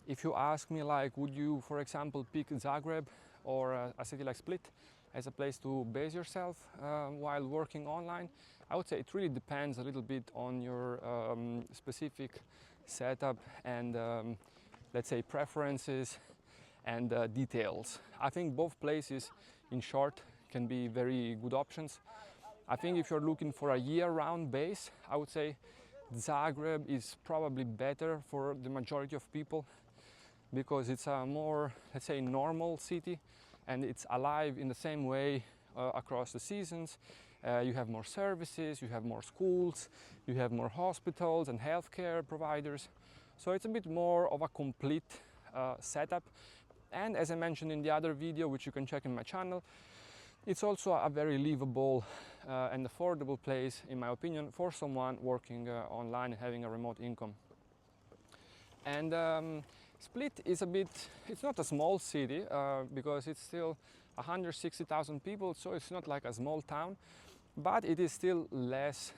If you ask me, like, would you, for example, pick Zagreb or a city like Split as a place to base yourself while working online, I would say it really depends a little bit on your specific setup and let's say preferences and details. I think both places, in short, can be very good options. I think if you're looking for a year-round base, I would say Zagreb is probably better for the majority of people because it's a more, let's say, normal city and it's alive in the same way across the seasons. You have more services, you have more schools, you have more hospitals and healthcare providers. So it's a bit more of a complete setup. And as I mentioned in the other video, which you can check in my channel, it's also a very livable and affordable place, in my opinion, for someone working online and having a remote income. And Split is a bit, it's not a small city because it's still 160,000 people, so it's not like a small town, but it is still less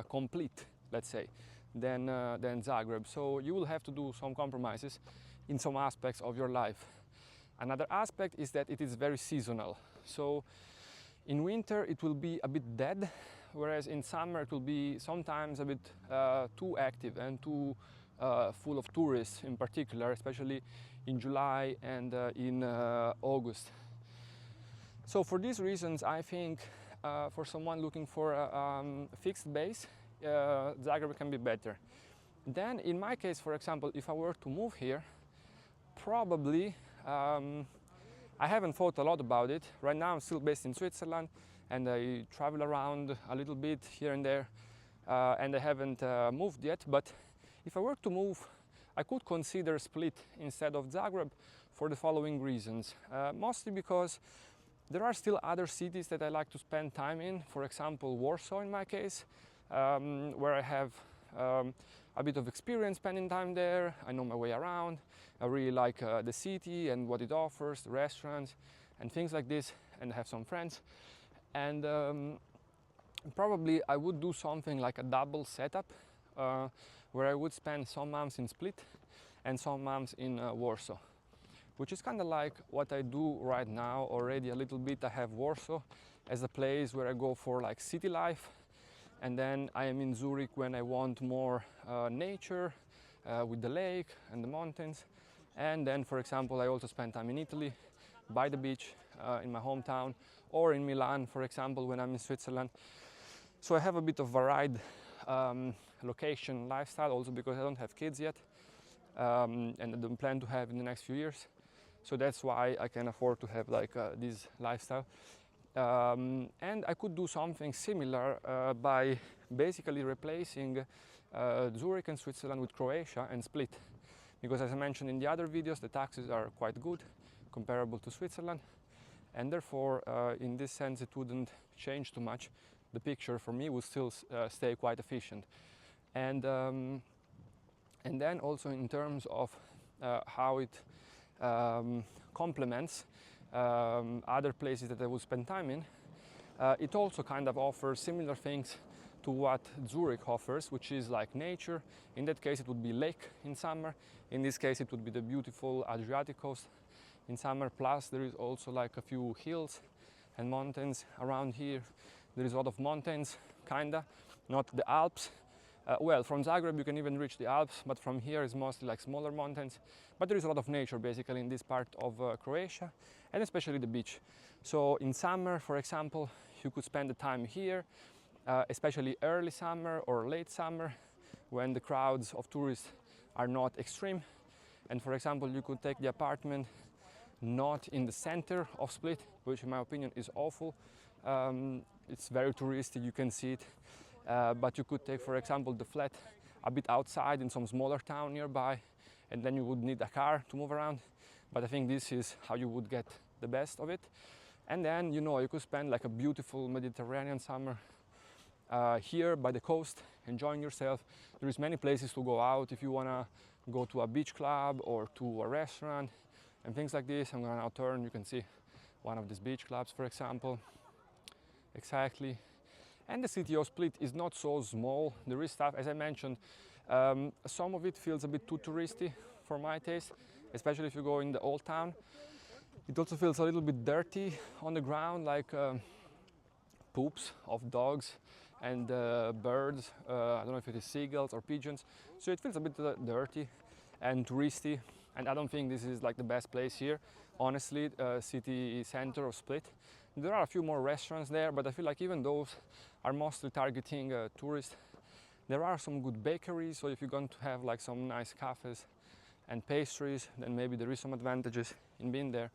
complete, let's say, than Zagreb. So you will have to do some compromises in some aspects of your life. Another aspect is that it is very seasonal. So in winter it will be a bit dead, whereas in summer it will be sometimes a bit too active and too full of tourists in particular, especially in July and in August. So for these reasons, I think for someone looking for a fixed base, Zagreb can be better. Then in my case, for example, if I were to move here, probably I haven't thought a lot about it. Right now I'm still based in Switzerland and I travel around a little bit here and there and I haven't moved yet, but if I were to move, I could consider Split instead of Zagreb for the following reasons. Mostly because there are still other cities that I like to spend time in, for example Warsaw in my case, where I have a bit of experience spending time there. I know my way around. I really like the city and what it offers, the restaurants and things like this, and I have some friends. And probably I would do something like a double setup where I would spend some months in Split and some months in Warsaw, which is kind of like what I do right now already a little bit. I have Warsaw as a place where I go for like city life, and then I am in Zurich when I want more nature with the lake and the mountains. And then, for example, I also spend time in Italy by the beach in my hometown, or in Milan, for example, when I'm in Switzerland. So I have a bit of varied location lifestyle, also because I don't have kids yet and I don't plan to have in the next few years. So that's why I can afford to have like this lifestyle. And I could do something similar by basically replacing Zurich and Switzerland with Croatia and Split. Because as I mentioned in the other videos, the taxes are quite good, comparable to Switzerland. And therefore, in this sense, it wouldn't change too much. The picture for me would still stay quite efficient. And then also in terms of how it complements other places that I will spend time in, it also kind of offers similar things to what Zurich offers, which is like nature. In that case it would be lake in summer. In this case it would be the beautiful Adriatic coast in summer, plus there is also like a few hills and mountains around here. There is a lot of mountains, kinda, not the Alps. Well, from Zagreb you can even reach the Alps, but from here is mostly like smaller mountains. But there is a lot of nature basically in this part of Croatia, and especially the beach. So in summer, for example, you could spend the time here, especially early summer or late summer, when the crowds of tourists are not extreme. And for example, you could take the apartment not in the center of Split, which in my opinion is awful. It's very touristy, you can see it. But you could take, for example, the flat a bit outside in some smaller town nearby, and then you would need a car to move around. But I think this is how you would get the best of it. And then, you know, you could spend like a beautiful Mediterranean summer here by the coast, enjoying yourself. There is many places to go out if you wanna go to a beach club or to a restaurant and things like this. I'm gonna now turn, you can see one of these beach clubs, for example. Exactly. And the city of Split is not so small. There is stuff, as I mentioned, some of it feels a bit too touristy, for my taste, especially if you go in the old town. It also feels a little bit dirty on the ground, like poops of dogs and birds. I don't know if it is seagulls or pigeons. So it feels a bit dirty and touristy, and I don't think this is like the best place here. Honestly, city center of Split. There are a few more restaurants there, but I feel like even those are mostly targeting tourists. There are some good bakeries, so if you're going to have like some nice cafes and pastries, then maybe there is some advantages in being there.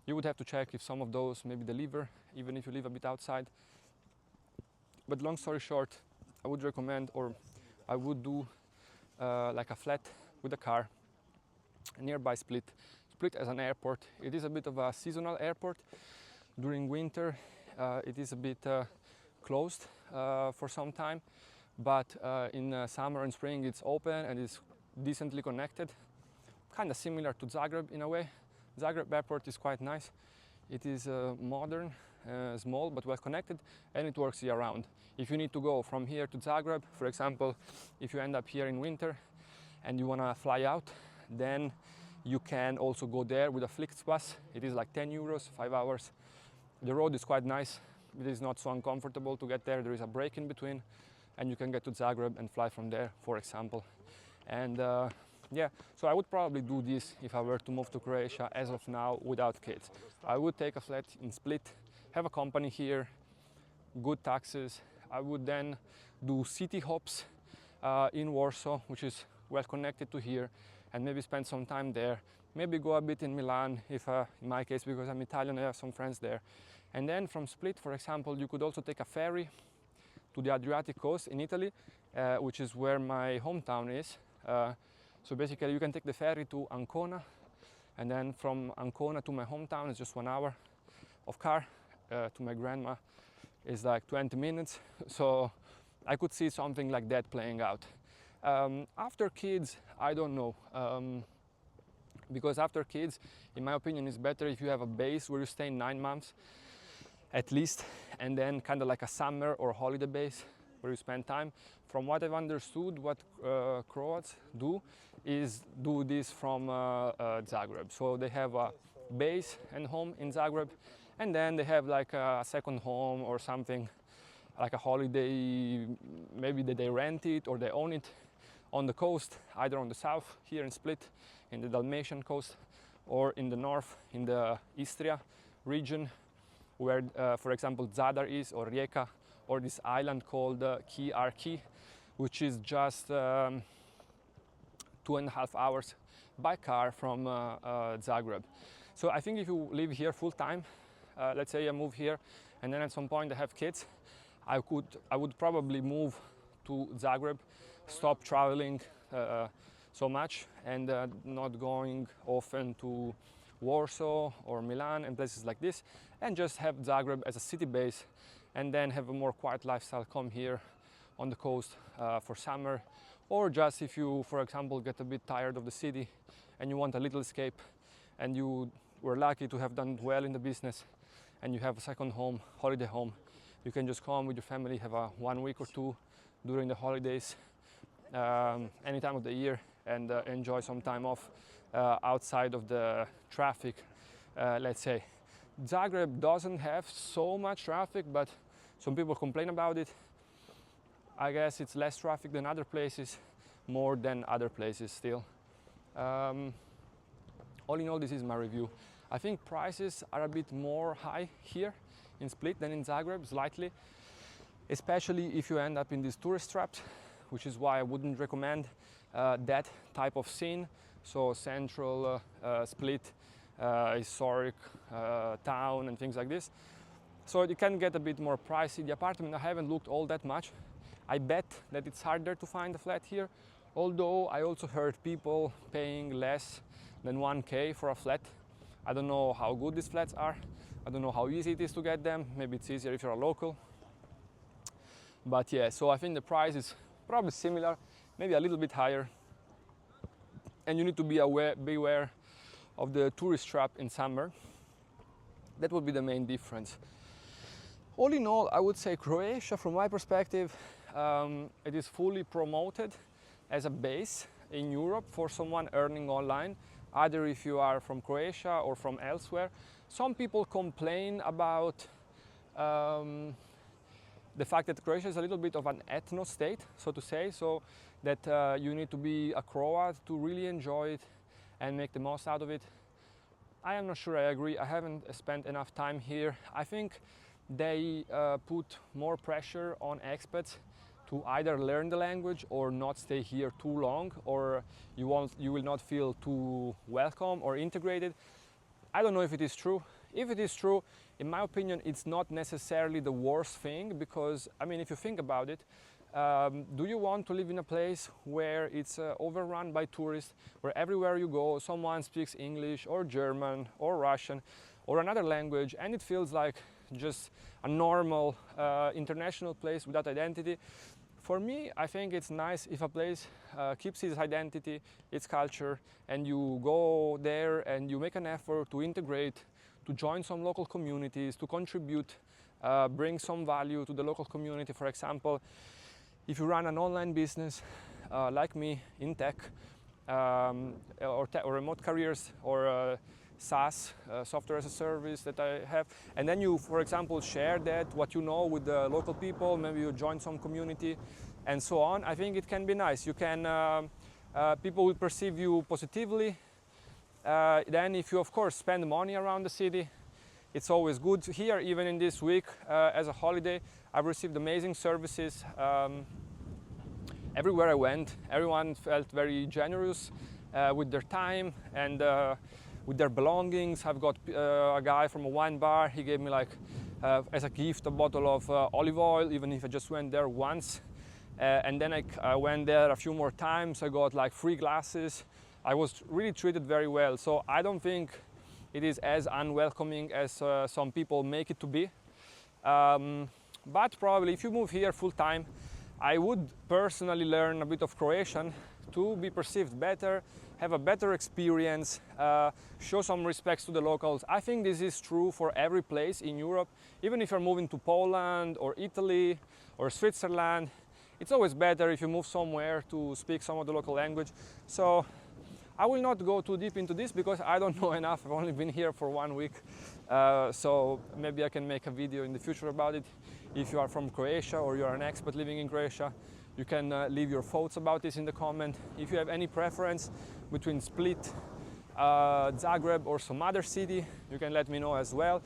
You would have to check if some of those maybe deliver, even if you live a bit outside. But long story short, I would recommend, or I would do like a flat with a car nearby Split. Split as an airport. It is a bit of a seasonal airport. During winter, it is a bit closed for some time, but in summer and spring it's open and it's decently connected. Kind of similar to Zagreb in a way. Zagreb airport is quite nice. It is modern, small but well connected, and it works year round. If you need to go from here to Zagreb, for example, if you end up here in winter and you want to fly out, then you can also go there with a Flixbus. It is like 10 euros, 5 hours. The road is quite nice. It is not so uncomfortable to get there. There is a break in between, and you can get to Zagreb and fly from there, for example. And yeah, so I would probably do this if I were to move to Croatia as of now without kids. I would take a flat in Split, have a company here, good taxes. I would then do city hops in Warsaw, which is well connected to here, and maybe spend some time there. Maybe go a bit in Milan, if in my case, because I'm Italian, I have some friends there. And then from Split, for example, you could also take a ferry to the Adriatic coast in Italy, which is where my hometown is. So basically you can take the ferry to Ancona, and then from Ancona to my hometown is just 1 hour of car. To my grandma is like 20 minutes. So I could see something like that playing out. After kids, I don't know. Because after kids, in my opinion, it's better if you have a base where you stay 9 months at least, and then kind of like a summer or holiday base where you spend time. From what I've understood, what Croats do is do this from Zagreb. So they have a base and home in Zagreb, and then they have like a second home or something, like a holiday, maybe that they rent it or they own it on the coast, either on the south here in Split, in the Dalmatian coast, or in the north, in the Istria region, where, for example, Zadar is, or Rijeka, or this island called Key, which is just 2.5 hours by car from Zagreb. So I think if you live here full time, let's say I move here, and then at some point I have kids, I would probably move to Zagreb, stop traveling so much, and not going often to Warsaw or Milan and places like this, and just have Zagreb as a city base, and then have a more quiet lifestyle, come here on the coast for summer, or just if you, for example, get a bit tired of the city and you want a little escape, and you were lucky to have done well in the business and you have a second home, holiday home, you can just come with your family, have a 1 week or 2 during the holidays, any time of the year, and enjoy some time off outside of the traffic, let's say. Zagreb doesn't have so much traffic, but some people complain about it. I guess it's less traffic than other places, more than other places still. All in all, this is my review. I think prices are a bit more high here in Split than in Zagreb, slightly, especially if you end up in these tourist traps, which is why I wouldn't recommend that type of scene. So central Split, historic town and things like this. So it can get a bit more pricey. The apartment, I haven't looked all that much. I bet that it's harder to find a flat here, although I also heard people paying less than 1K for a flat. I don't know how good these flats are. I don't know how easy it is to get them. Maybe it's easier if you're a local. But yeah, so I think the price is probably similar, maybe a little bit higher. And you need to beware of the tourist trap in summer. That would be the main difference. All in all, I would say Croatia, from my perspective, it is fully promoted as a base. in Europe for someone earning online, either if you are from Croatia or from elsewhere. Some people complain about the fact that Croatia is a little bit of an ethno state, so to say, so that you need to be a Croat to really enjoy it and make the most out of it. I am not sure I agree. I haven't spent enough time here. I think they put more pressure on expats to either learn the language or not stay here too long, or you will not feel too welcome or integrated. I don't know if it is true. If it is true, in my opinion, it's not necessarily the worst thing, because, I mean, if you think about it, do you want to live in a place where it's overrun by tourists, where everywhere you go someone speaks English or German or Russian or another language, and it feels like just a normal international place without identity? For me, I think it's nice if a place keeps its identity, its culture, and you go there and you make an effort to integrate, to join some local communities, to contribute, bring some value to the local community. For example, if you run an online business like me in tech, or remote careers, or SaaS, software as a service that I have, and then you, for example, share that, what you know, with the local people, maybe you join some community and so on, I think it can be nice. You can, people will perceive you positively. Then if you, of course, spend money around the city, it's always good. Here, even in this week, as a holiday, I've received amazing services. Everywhere I went, everyone felt very generous with their time and with their belongings. I've got a guy from a wine bar. He gave me, like, as a gift, a bottle of olive oil, even if I just went there once. And then I went there a few more times. I got like free glasses. I was really treated very well. So I don't think it is as unwelcoming as some people make it to be. But probably if you move here full time, I would personally learn a bit of Croatian to be perceived better, have a better experience, show some respect to the locals. I think this is true for every place in Europe. Even if you're moving to Poland or Italy or Switzerland, it's always better if you move somewhere to speak some of the local language. So I will not go too deep into this because I don't know enough. I've only been here for 1 week. So maybe I can make a video in the future about it. If you are from Croatia or you are an expat living in Croatia, you can leave your thoughts about this in the comment. If you have any preference between Split, Zagreb or some other city, you can let me know as well.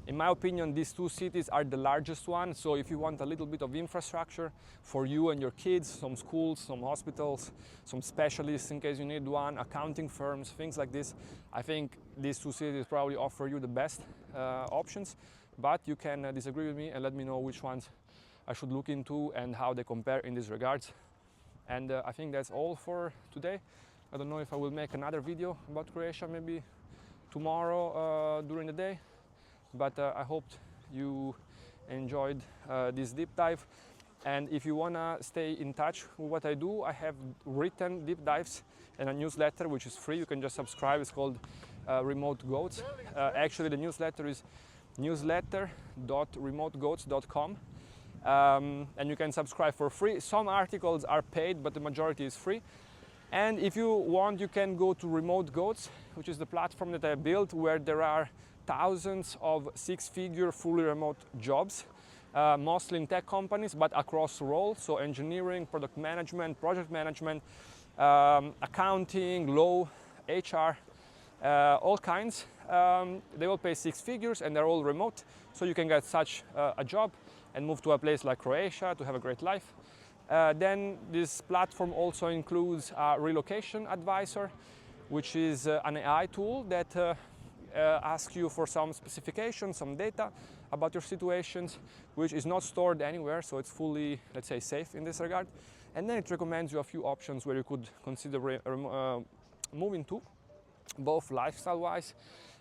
In my opinion, these two cities are the largest ones, so if you want a little bit of infrastructure for you and your kids, some schools, some hospitals, some specialists in case you need one, accounting firms, things like this, I think these two cities probably offer you the best options. But you can disagree with me and let me know which ones I should look into and how they compare in these regards. And I think that's all for today. I don't know if I will make another video about Croatia maybe tomorrow during the day. But I hoped you enjoyed this deep dive. And if you wanna stay in touch with what I do, I have written deep dives and a newsletter which is free. You can just subscribe. It's called Remote Goats. Actually, the newsletter is newsletter.remotegoats.com, and you can subscribe for free. Some articles are paid, but the majority is free. And if you want, you can go to Remote Goats, which is the platform that I built, where there are thousands of six-figure fully remote jobs, mostly in tech companies, but across roles, so engineering, product management, project management, accounting, law, HR, all kinds. They all pay six figures and they're all remote, so you can get such a job and move to a place like Croatia to have a great life. Then this platform also includes a relocation advisor, which is an AI tool that asks you for some specifications, some data about your situations, which is not stored anywhere, so it's fully, let's say, safe in this regard. And then it recommends you a few options where you could consider moving to, both lifestyle-wise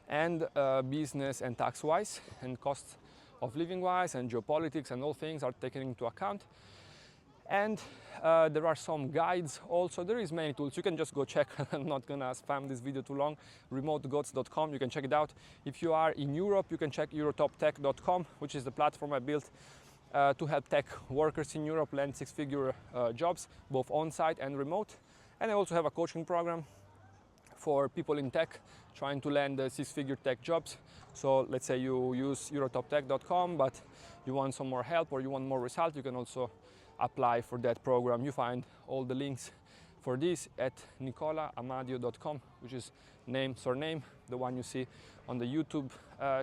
and business and tax-wise, and cost of living-wise and geopolitics and all things are taken into account. And there are some guides also. There is many tools. You can just go check. I'm not gonna spam this video too long. remotegoats.com, you can check it out. If you are in Europe, you can check eurotoptech.com, which is the platform I built to help tech workers in Europe land six-figure jobs, both on-site and remote. And I also have a coaching program for people in tech trying to land six-figure tech jobs. So let's say you use eurotoptech.com, but you want some more help or you want more result, you can also apply for that program. You find all the links for this at nicolaamadio.com, which is name, surname, the one you see on the YouTube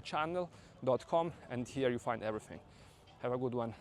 channel.com, and here you find everything. Have a good one.